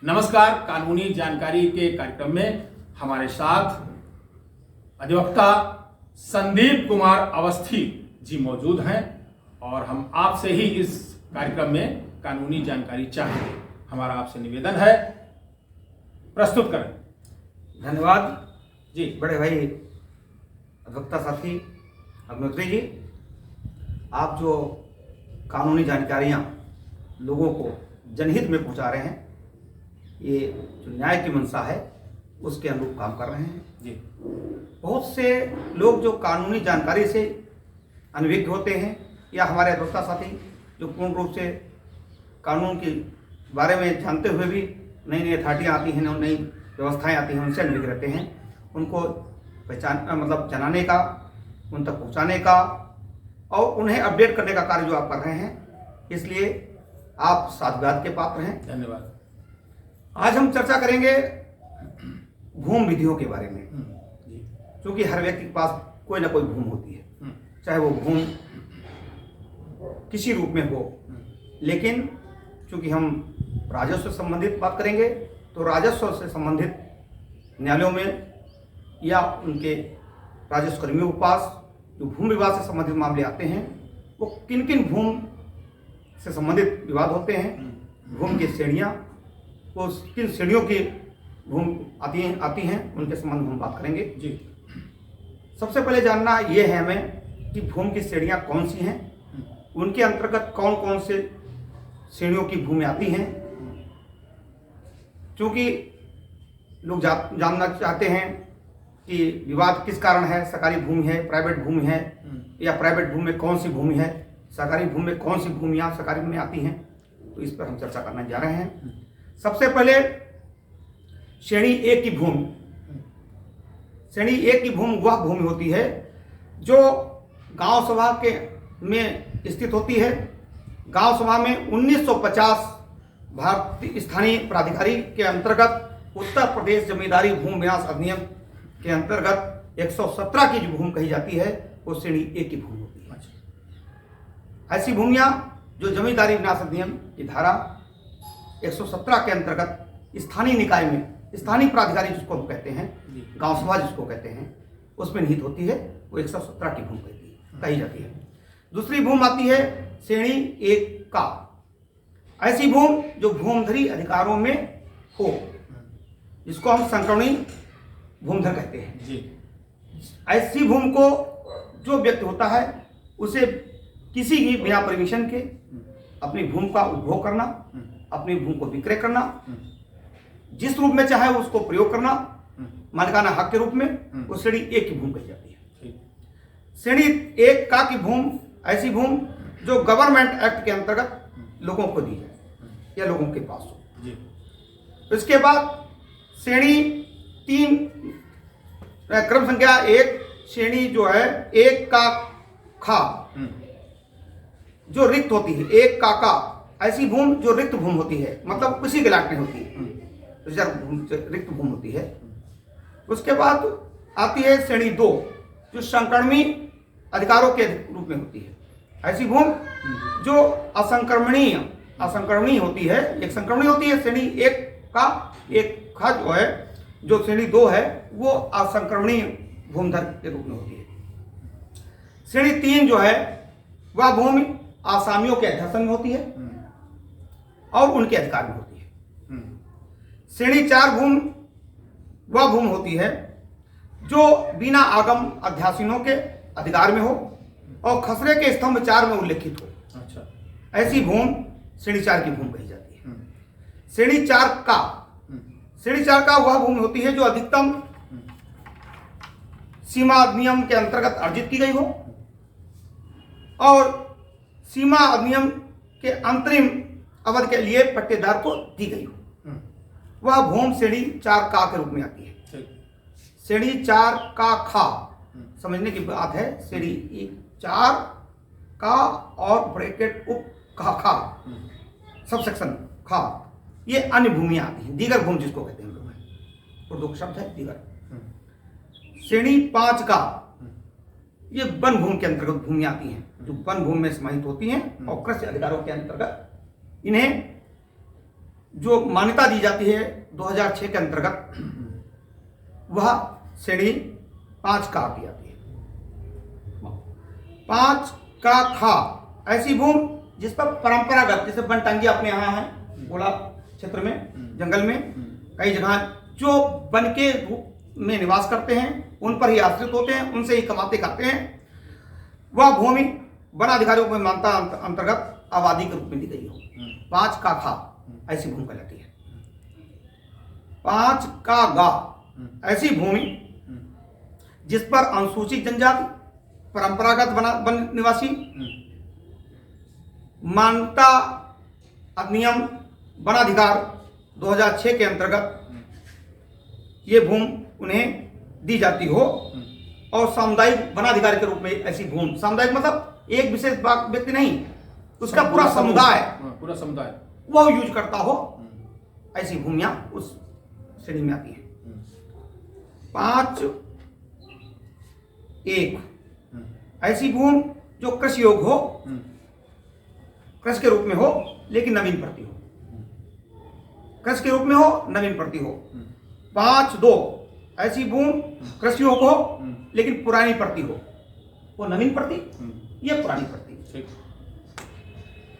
नमस्कार। कानूनी जानकारी के कार्यक्रम में हमारे साथ अधिवक्ता संदीप कुमार अवस्थी जी मौजूद हैं और हम आपसे ही इस कार्यक्रम में कानूनी जानकारी चाहेंगे। हमारा आपसे निवेदन है, प्रस्तुत करें। धन्यवाद जी। बड़े भाई अधिवक्ता साथी अग्निहोत्री जी, आप जो कानूनी जानकारियाँ लोगों को जनहित में पहुंचा रहे हैं, ये जो न्याय की मंशा है उसके अनुरूप काम कर रहे हैं जी। बहुत से लोग जो कानूनी जानकारी से अनभिज्ञ होते हैं या हमारे अधिवक्ता साथी जो पूर्ण रूप से कानून के बारे में जानते हुए भी नई नई अथॉरिटियाँ आती हैं, नई व्यवस्थाएं आती हैं, उनसे अनभिज्ञ रहते हैं, उनको पहचान जनाने का, उन तक पहुँचाने का और उन्हें अपडेट करने का कार्य जो आप कर रहे हैं, इसलिए आप साधुवाद के पात्र हैं। धन्यवाद। आज हम चर्चा करेंगे भूमि विधियों के बारे में, जी। क्योंकि हर व्यक्ति के पास कोई ना कोई भूमि होती है, चाहे वो भूमि किसी रूप में हो, लेकिन चूंकि हम राजस्व से संबंधित बात करेंगे तो राजस्व से संबंधित न्यायालयों में या उनके राजस्व कर्मियों के पास जो भूमि विवाद से संबंधित मामले आते हैं, वो किन किन भूमि से संबंधित विवाद होते हैं, भूमि की श्रेणियाँ, वो किन श्रेणियों की भूमि आती हैं, उनके संबंध में हम बात करेंगे। जी। सबसे पहले जानना ये है हमें कि भूमि की श्रेणियाँ कौन सी हैं, उनके अंतर्गत कौन कौन से श्रेणियों की भूमि आती हैं। क्योंकि लोग जानना चाहते हैं कि विवाद किस कारण है, सरकारी भूमि है, प्राइवेट भूमि है, या प्राइवेट भूमि में कौन सी भूमि है, सरकारी भूमि में कौन सी भूमियाँ सरकारी में आती हैं, तो इस पर हम चर्चा करने जा रहे हैं। सबसे पहले श्रेणी एक की भूमि। श्रेणी एक की भूमि वह भूमि होती है जो गांव सभा के में स्थित होती है। गांव सभा में 1950 भारतीय स्थानीय प्राधिकारी के अंतर्गत उत्तर प्रदेश जमींदारी भूमि विन्यास अधिनियम के अंतर्गत 117 की जो भूमि कही जाती है वो श्रेणी एक की भूमि होती है। ऐसी भूमियां जो जमींदारी विन्यास अधिनियम की धारा 117 के अंतर्गत स्थानीय निकाय में, स्थानीय प्राधिकारी जिसको हम कहते हैं, गांव सभा जिसको कहते हैं, उसमें निहित होती है, वो 117 की भूमि कही जाती है। दूसरी भूमि आती है श्रेणी एक का। ऐसी भूमि जो भूमिधरी अधिकारों में हो, जिसको हम संक्रमणी भूमिधर कहते हैं। जी। ऐसी भूमि को जो व्यक्ति होता है उसे किसी भी बिना परमिशन के अपनी भूमि का उपभोग करना, अपनी भूमि को विक्रय करना, जिस रूप में चाहे उसको प्रयोग करना, मालिकाना हक के रूप में, वो श्रेणी एक की भूमि कही जाती है। श्रेणी एक का की भूमि ऐसी भूमि जो गवर्नमेंट एक्ट के अंतर्गत लोगों को दी जाए या लोगों के पास हो। इसके बाद श्रेणी तीन, क्रम संख्या एक, श्रेणी जो है एक का खा, जो रिक्त होती है। एक का ऐसी भूमि जो रिक्त भूमि होती है, मतलब किसी के लायक नहीं होती है, रिक्त भूमि होती है। उसके बाद आती है श्रेणी दो, जो संक्रमणी अधिकारों के रूप में होती है। ऐसी भूमि जो असंक्रमणीय होती है। एक संक्रमणीय होती है श्रेणी एक का, एक खा जो है, जो श्रेणी दो है, वो असंक्रमणीय भूमिधर के रूप में होती है। श्रेणी तीन जो है वह भूमि आसामियों के अध्यक्षन में होती है और उनके अधिकार में होती है। श्रेणी चार भूमि वह भूमि होती है जो बिना आगम अध्यासीनों के अधिकार में हो और खसरे के स्तंभ 4 में उल्लेखित हो। अच्छा। ऐसी भूमि श्रेणी 4 की भूमि कही जाती है। श्रेणी 4 का वह भूमि होती है जो अधिकतम सीमा अधिनियम के अंतर्गत अर्जित की गई हो और सीमा अधिनियम के अंतरिम अवधि के लिए पट्टेदार को दी गई हो, वह भूमि श्रेणी 4 का के रूप में आती है। श्रेणी 4 का खा समझने की बात है। श्रेणी 4 का और ब्रैकेट उप खा सबसेक्शन खा, ये अन्य भूमियां आती हैं, दीगर भूमि जिसको कहते हैं हम लोग, उर्दू का शब्द है दीगर। श्रेणी 5 का, ये वन भूमि के अंतर्गत भूमि आती हैं, जो वन भूमि में समाहित होती हैं और कृषि अधिकारों के अंतर्गत इन्हें जो मान्यता दी जाती है 2006 के अंतर्गत, वह श्रेणी 5 का दी जाती है। 5 का खा ऐसी भूमि जिस पर परंपरागत, जैसे बनटांगी अपने यहाँ है गोला क्षेत्र में, जंगल में कई जगह जो वन के में निवास करते हैं, उन पर ही आश्रित होते हैं, उनसे ही कमाते खाते हैं, वह भूमि वन अधिकारियों को मान्यता अंतर्गत आबादी के रूप में दी गई हो। 5 का खा ऐसी भूमि कहलाती है। 5 का गा ऐसी भूमि जिस पर अनुसूचित जनजाति, परंपरागत वन निवासी, मान्यता अधिनियम वन अधिकार 2006 के अंतर्गत ये भूमि उन्हें दी जाती हो, और सामुदायिक वनाधिकारी के रूप में ऐसी भूमि, सामुदायिक मतलब एक विशेष व्यक्ति नहीं, उसका पूरा समुदाय वह यूज करता हो, ऐसी भूमियां उस श्रेणी में आती है। 5(1) ऐसी भूमि जो कृषि योग्य हो, कृषि के रूप में हो लेकिन नवीन प्रति हो, कृषि के रूप में हो, नवीन प्रति हो। 5(2) ऐसी भूमि कृषि योग्य हो लेकिन पुरानी प्रति हो, वो नवीन प्रति, ये पुरानी प्रति।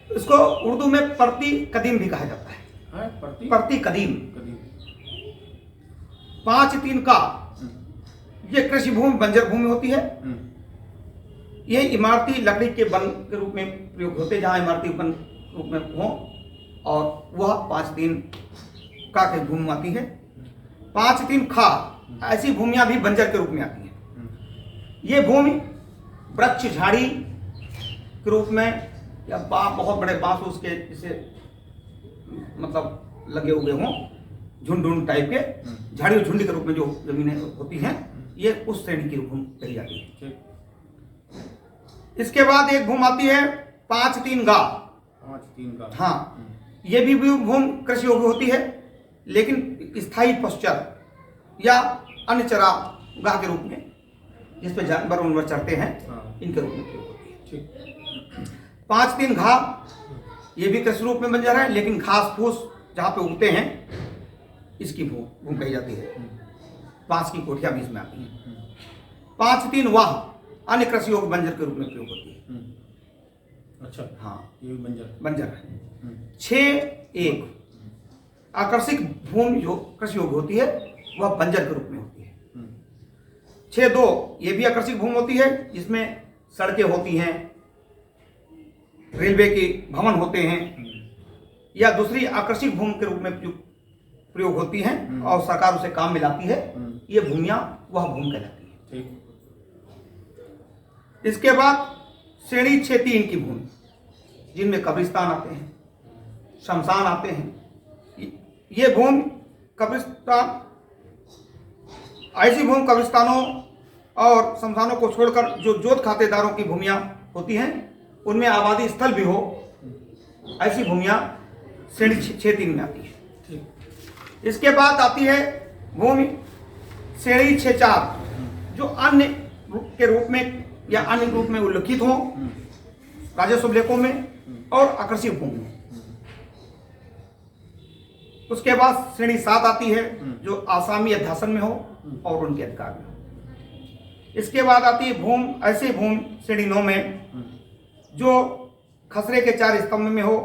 इसको उर्दू में प्रति कदीम भी कहा जाता है, प्रति कदीम। 5(3) का ये कृषि भूमि बंजर भूमि होती है। ये इमारती लकड़ी के वन के रूप में प्रयोग होते हैं, जहां इमारती वन रूप में हो, और वह 5(3) का की भूमि आती है। 5(3) खा ऐसी भूमियां भी बंजर के रूप में आती हैं। ये भूमि वृक्ष झाड़ी के रूप में, या बहुत बड़े बांस उसके जैसे मतलब लगे हुए हों, झुंड टाइप के झाड़ी झुंड के रूप में जो जमीनें होती हैं, ये उस श्रेणी की भूमि कही जाती है। इसके बाद एक भूमि आती है 5(3) गा। हाँ, ये भी भूमि कृषि योग्य होती है, लेकिन स्थायी पशुचर या अन्य चरागाह के रूप में, जिसपे जानवर उनवर चरते हैं, इनके रूप में प्रयोग होती है। 5(3) घा ये भी कृषि रूप में बंजर है, लेकिन घास फूस जहाँ पे उगते हैं, इसकी भूमि कही जाती है। बांस की कोठियां भी इसमें आती हैं। 5(3) वाह अन्य कृषि योग्य बंजर के रूप में प्रयोग होती है। अच्छा, हाँ, ये बंजर है। 6(1) आकर्षक भूमि जो कृषि योग्य होती है, वह बंजर के रूप में होती है। 6(2) ये भी आकर्षक भूमि होती है, जिसमें सड़कें होती हैं, रेलवे के भवन होते हैं, या दूसरी आकर्षक भूमि के रूप में प्रयोग होती हैं, और सरकार उसे काम में लाती है। ये भूमियां वह भूमि कहलाती है। इसके बाद श्रेणी 6(3) की भूमि, जिनमें कब्रिस्तान आते हैं, शमशान आते हैं। ये भूमि कब्रिस्तान, ऐसी भूमि कब्रिस्तानों और शमशानों को छोड़कर जो जोत खातेदारों की भूमियां होती हैं, उनमें आबादी स्थल भी हो, ऐसी भूमियां श्रेणी 6(3) में आती है। इसके बाद आती है भूमि श्रेणी 6(4), जो अन्य के रूप में या अन्य रूप में उल्लिखित हो राजस्व लेखों में, और आकर्षक भूमि हो। उसके बाद श्रेणी 7 आती है, जो आसामी अध्यासन में हो और उनके अधिकार में हो। इसके बाद आती है भूमि, ऐसे भूमि श्रेणी 9 में, जो खसरे के 4 स्तंभ में हो,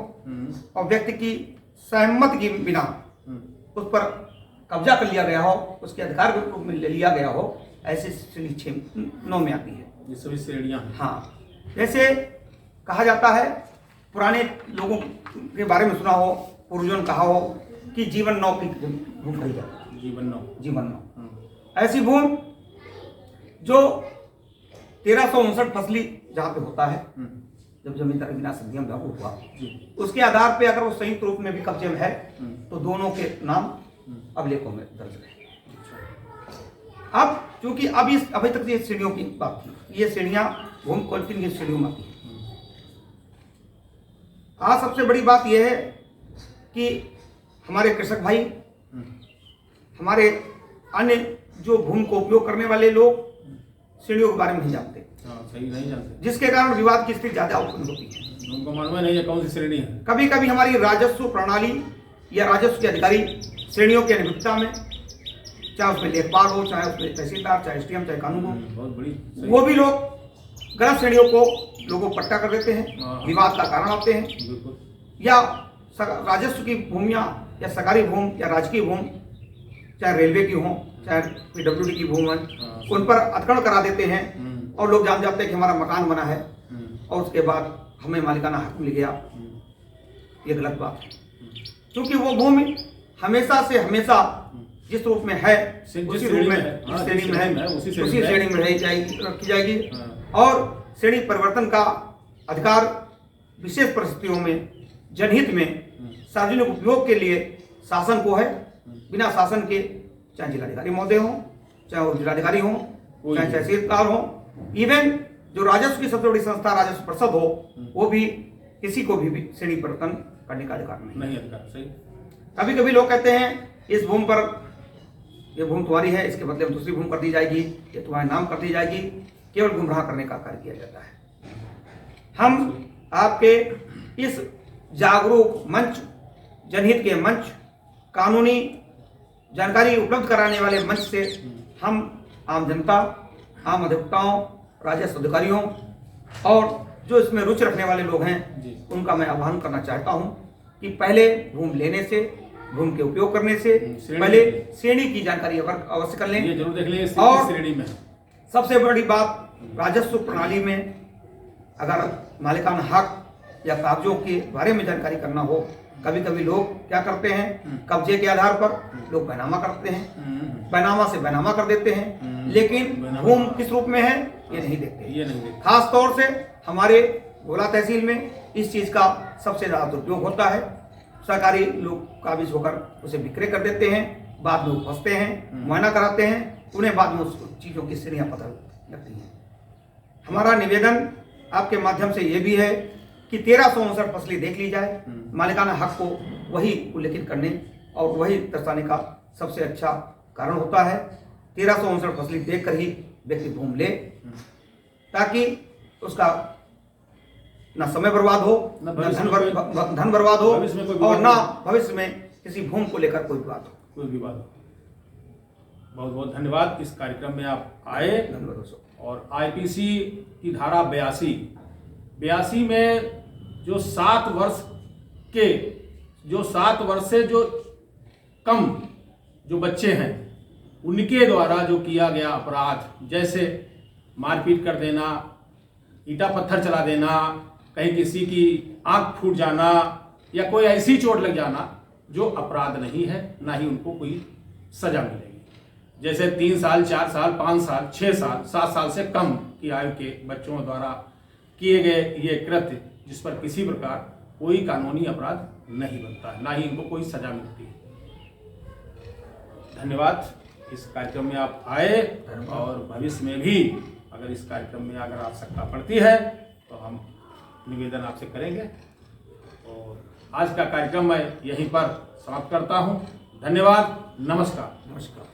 और व्यक्ति की सहमति के बिना उस पर कब्जा कर लिया गया हो, उसके अधिकार के रूप में ले लिया गया हो, ऐसे श्रेणी 9 में आती है। ये सभी श्रेणियां। हाँ, जैसे कहा जाता है, पुराने लोगों के बारे में सुना हो, पूर्वजों ने कहा हो कि जीवन 9 की भूमि कही जाती है। जीवन 9 ऐसी भूमि जो 1359 फसली जहाँ पे होता है, जब जमींदारी बिना संधियम लागू हुआ, उसके आधार पे अगर वो संयुक्त रूप में भी कब्जे में है, तो दोनों के नाम अभिलेखों में दर्ज है। अब क्योंकि अभी तक ये श्रेणियों की बात थी, ये श्रेणियां भूमि को 3 की श्रेणियों में आती है। आज सबसे बड़ी बात यह है कि हमारे कृषक भाई, हमारे अन्य जो भूमि को उपयोग करने वाले लोग श्रेणियों के बारे में नहीं जानते। सही नहीं जानते, जिसके कारण विवाद की स्थिति ज्यादा उत्पन्न होती है। उनको मालूम नहीं है कौन सी श्रेणी है। कभी कभी हमारी राजस्व प्रणाली या राजस्व के अधिकारी श्रेणियों की अनियमितता में, चाहे उसमें लेखपाल हो, चाहे उसमें तहसीलदार, चाहे एसडीएम, चाहे कानून हो, बहुत बड़ी सही। वो भी लोग गलत श्रेणियों को लोगों को पट्टा कर देते हैं, हाँ। विवाद का कारण होते हैं। बिल्कुल। या राजस्व की भूमियाँ या सरकारी भूमि या राजकीय भूमि, चाहे रेलवे की हो, चाहे पीडब्ल्यूडी की भूमि, हाँ। उन पर अतिक्रमण करा देते हैं और लोग जान जाते हैं कि हमारा मकान बना है और उसके बाद हमें मालिकाना हक मिल गया। ये गलत बात है, क्योंकि वो भूमि हमेशा से हमेशा जिस रूप में है उसी रूप में, जिस श्रेणी में है उसी श्रेणी में रखी जाएगी। और श्रेणी परिवर्तन का अधिकार विशेष परिस्थितियों में जनहित में सार्वजनिक उपयोग के लिए शासन को है। बिना शासन के, चाहे जिलाधिकारी महोदय हो, चाहे वो जिलाधिकारी हो, चाहे तहसीलदार हो, इवन जो राजस्व की सबसे बड़ी संस्था राजस्व परिषद हो, वो भी किसी को भी श्रेणी परिवर्तन करने का अधिकार नहीं अधिकार। सही। कभी कभी लोग कहते हैं इस भूमि पर, ये भूमि तुम्हारी है, इसके बदले में दूसरी भूमि कर दी जाएगी, ये तुम्हारे नाम कर दी जाएगी। केवल गुमराह करने का कार्य किया जाता है। हम आपके इस जागरूक मंच, जनहित के मंच, कानूनी जानकारी उपलब्ध कराने वाले मंच से हम आम जनता, आम अधिवक्ताओं, राजस्व अधिकारियों और जो इसमें रुचि रखने वाले लोग हैं, उनका मैं आह्वान करना चाहता हूं कि पहले भूमि लेने से, भूमि के उपयोग करने से पहले श्रेणी की जानकारी अवश्य कर लें। ये जरूर देख लें और श्रेणी में सबसे बड़ी बात, राजस्व प्रणाली में अगर मालिकाना हक या कागजों के बारे में जानकारी करना हो, कभी कभी लोग क्या करते हैं, कब्जे के आधार पर लोग बैनामा करते हैं, बैनामा से बैनामा कर देते हैं, लेकिन भूमि किस रूप में है ये नहीं देखते। खास तौर से हमारे गोला तहसील में इस चीज का सबसे ज्यादा दुरुपयोग होता है। सरकारी लोग काबिज होकर उसे विक्रय कर देते हैं, बाद में वो फंसते हैं, मुआयना कराते हैं, उन्हें बाद में उस चीजों की श्रेणियां पता लगती हैं। हमारा निवेदन आपके माध्यम से ये भी है कि 1359 फसलें देख ली जाए। मालिकाना हक को वही उल्लेखित करने और वही दर्शाने का सबसे अच्छा कारण होता है। 1359 फसलें देख कर ही व्यक्ति भूमि ले, ताकि उसका ना समय बर्बाद हो, ना धन बर्बाद हो और ना भविष्य में किसी भूमि को लेकर कोई विवाद हो। बहुत बहुत धन्यवाद। इस कार्यक्रम में आप आए। और आईपीसी की धारा 82 में जो 7 वर्ष से जो कम जो बच्चे हैं, उनके द्वारा जो किया गया अपराध, जैसे मारपीट कर देना, ईटा पत्थर चला देना, कहीं किसी की आंख फूट जाना या कोई ऐसी चोट लग जाना जो अपराध नहीं है, ना ही उनको कोई सजा मिलेगी। जैसे 3 साल, 4 साल, 5 साल, 6 साल, 7 साल से कम की आयु के बच्चों द्वारा किए गए ये कृत्य, जिस पर किसी प्रकार कोई कानूनी अपराध नहीं बनता है, ना ही इनको कोई सजा मिलती है। धन्यवाद। इस कार्यक्रम में आप आए और भविष्य में भी अगर इस कार्यक्रम में अगर आवश्यकता पड़ती है तो हम निवेदन आपसे करेंगे। और आज का कार्यक्रम मैं यहीं पर समाप्त करता हूं। धन्यवाद। नमस्कार।